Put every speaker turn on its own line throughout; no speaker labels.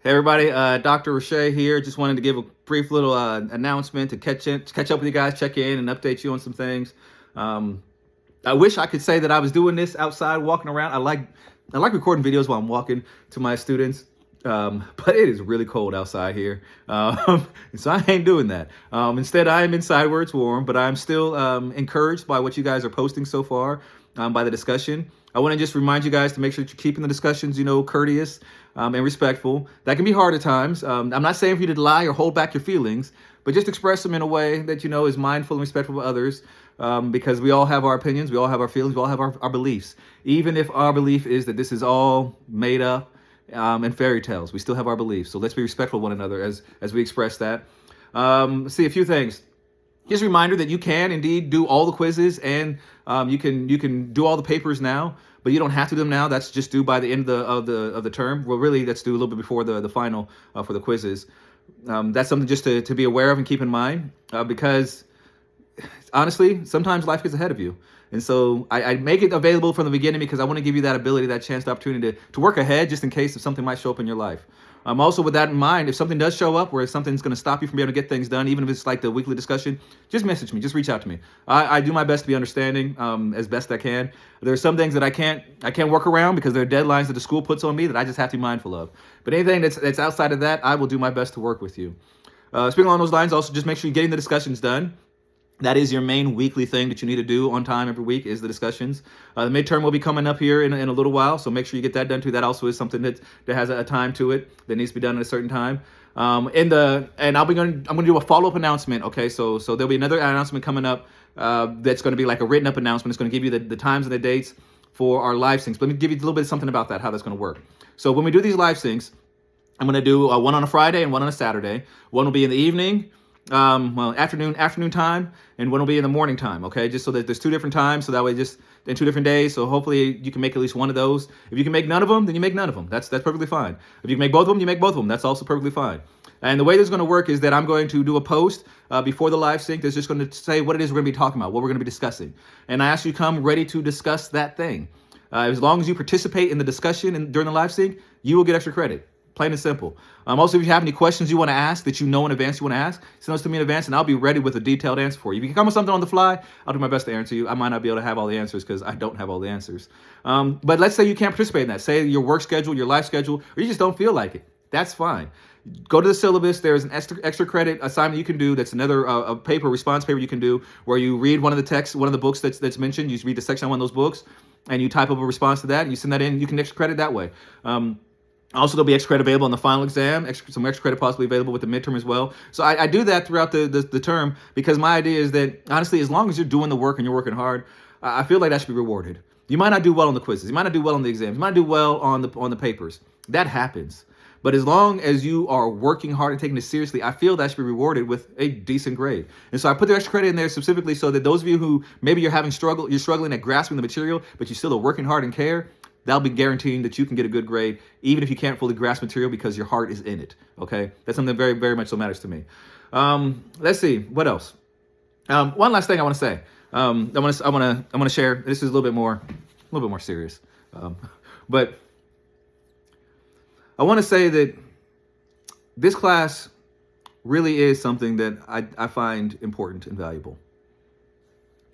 Hey everybody, Dr. Rashay here. Just wanted to give a brief little announcement to catch up with you guys, check in, and update you on some things. Um, I wish I could say that I was doing this outside, walking around. I like recording videos while I'm walking to my students, but it is really cold outside here, so I ain't doing that. Instead, I am inside where it's warm, but I'm still encouraged by what you guys are posting so far, by the discussion. I want to just remind you guys to make sure that you're keeping the discussions, courteous and respectful. That can be hard at times. I'm not saying for you to lie or hold back your feelings, but just express them in a way that is mindful and respectful of others. Because we all have our opinions, we all have our feelings, we all have our beliefs. Even if our belief is that this is all made up and fairy tales, we still have our beliefs. So let's be respectful of one another as we express that. See a few things. Just a reminder that you can indeed do all the quizzes and you can do all the papers now, but you don't have to do them now. That's just due by the end of the term. Well, really, that's due a little bit before the final for the quizzes. That's something just to be aware of and keep in mind because honestly, sometimes life gets ahead of you. And so I make it available from the beginning because I want to give you that ability, that chance, the opportunity to work ahead just in case if something might show up in your life. Also, with that in mind, if something does show up where something's going to stop you from being able to get things done, even if it's like the weekly discussion, just message me, just reach out to me. I do my best to be understanding as best I can. There are some things that I can't work around because there are deadlines that the school puts on me that I just have to be mindful of. But anything that's outside of that, I will do my best to work with you. Speaking along those lines, also just make sure you're getting the discussions done. That is your main weekly thing that you need to do on time every week is the discussions. The midterm will be coming up here in a little while, so make sure you get that done too. That also is something that has a time to it that needs to be done at a certain time. I'm going to do a follow-up announcement. Okay, so there'll be another announcement coming up that's going to be like a written up announcement. It's going to give you the times and the dates for our live syncs. Let me give you a little bit of something about that, how that's going to work. So when we do these live syncs, I'm going to do one on a Friday and one on a Saturday. One will be in the evening. Afternoon time, and one will be in the morning time. Okay, just so that there's two different times, so that way just in 2 different days. So hopefully you can make at least one of those. If you can make none of them, then you make none of them. That's perfectly fine. If you can make both of them, you make both of them. That's also perfectly fine. And the way this is going to work is that I'm going to do a post before the live sync that's just going to say what it is we're going to be talking about, what we're going to be discussing, and I ask you to come ready to discuss that thing. As long as you participate in the discussion and during the live sync, you will get extra credit. Plain and simple. Also, if you have any questions you want to ask that you know in advance you want to ask, send those to me in advance and I'll be ready with a detailed answer for you. If you can come with something on the fly, I'll do my best to answer you. I might not be able to have all the answers because I don't have all the answers. But let's say you can't participate in that. Say your work schedule, your life schedule, or you just don't feel like it. That's fine. Go to the syllabus. There's an extra credit assignment you can do. That's another a response paper you can do where you read one of the texts, one of the books that's mentioned. You read the section on one of those books and you type up a response to that and you send that in. You can extra credit that way. Also, there'll be extra credit available on the final exam, some extra credit possibly available with the midterm as well. So I do that throughout the term because my idea is that, honestly, as long as you're doing the work and you're working hard, I feel like that should be rewarded. You might not do well on the quizzes. You might not do well on the exams. You might not do well on the papers. That happens. But as long as you are working hard and taking it seriously, I feel that should be rewarded with a decent grade. And so I put the extra credit in there specifically so that those of you who maybe you're struggling at grasping the material, but you still are working hard and care, that'll be guaranteeing that you can get a good grade, even if you can't fully grasp material because your heart is in it. Okay, that's something that very, very much so matters to me. Let's see what else. One last thing I want to say. I want to share. This is a little bit more serious, but I want to say that this class really is something that I find important and valuable.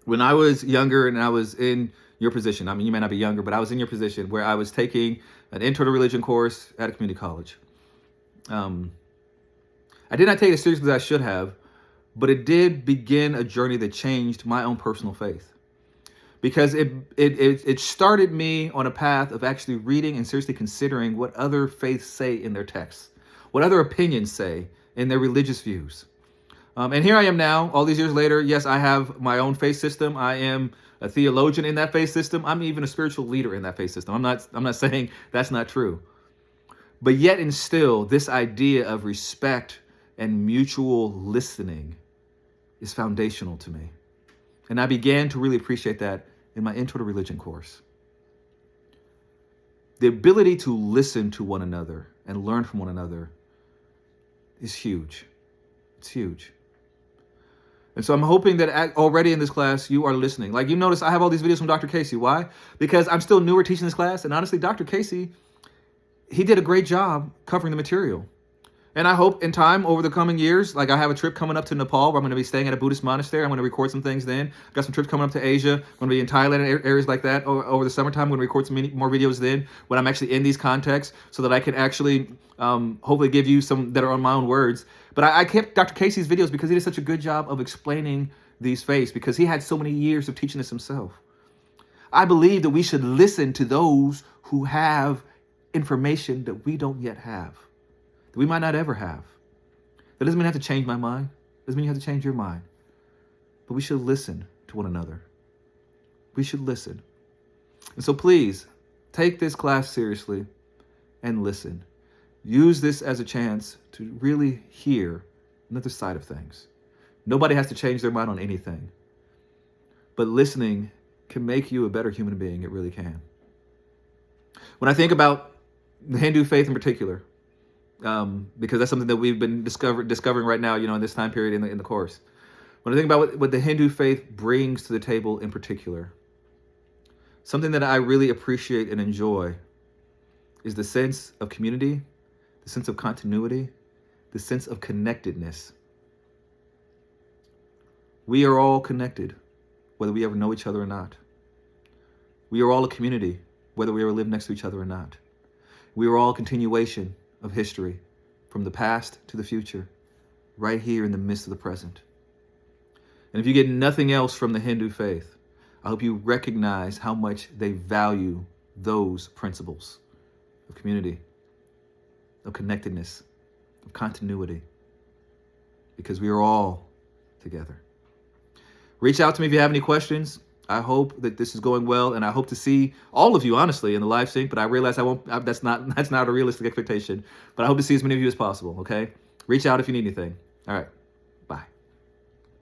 When I was younger and I was in your position, I mean, you may not be younger, but I was in your position where I was taking an intro to religion course at a community college. I did not take it as seriously as I should have, but it did begin a journey that changed my own personal faith. Because it started me on a path of actually reading and seriously considering what other faiths say in their texts, what other opinions say in their religious views. And here I am now, all these years later. Yes, I have my own faith system. I am a theologian in that faith system. I'm even a spiritual leader in that faith system. I'm not saying that's not true. But yet and still, this idea of respect and mutual listening is foundational to me. And I began to really appreciate that in my Intro to Religion course. The ability to listen to one another and learn from one another is huge. It's huge. And so I'm hoping that already in this class, you are listening. Like you notice, I have all these videos from Dr. Casey. Why? Because I'm still newer teaching this class. And honestly, Dr. Casey he did a great job covering the material. And I hope in time, over the coming years, like I have a trip coming up to Nepal where I'm going to be staying at a Buddhist monastery. I'm going to record some things then. I've got some trips coming up to Asia. I'm going to be in Thailand and areas like that over the summertime. I'm going to record some more videos then when I'm actually in these contexts so that I can actually hopefully give you some that are on my own words. But I kept Dr. Casey's videos because he did such a good job of explaining these faiths because he had so many years of teaching this himself. I believe that we should listen to those who have information that we don't yet have, that we might not ever have. That doesn't mean I have to change my mind. Doesn't mean you have to change your mind. But we should listen to one another. We should listen. And so please, take this class seriously and listen. Use this as a chance to really hear another side of things. Nobody has to change their mind on anything. But listening can make you a better human being. It really can. When I think about the Hindu faith in particular, because that's something that we've been discovering right now, in this time period in the course. When I think about what the Hindu faith brings to the table in particular, something that I really appreciate and enjoy is the sense of community, the sense of continuity, the sense of connectedness. We are all connected, whether we ever know each other or not. We are all a community, whether we ever live next to each other or not. We are all a continuation of history, from the past to the future, right here in the midst of the present. And if you get nothing else from the Hindu faith, I hope you recognize how much they value those principles of community, of connectedness, of continuity, because we are all together. Reach out to me if you have any questions. I hope that this is going well, and I hope to see all of you, honestly, in the live sync, but I realize that's not a realistic expectation, but I hope to see as many of you as possible, okay? Reach out if you need anything. All right.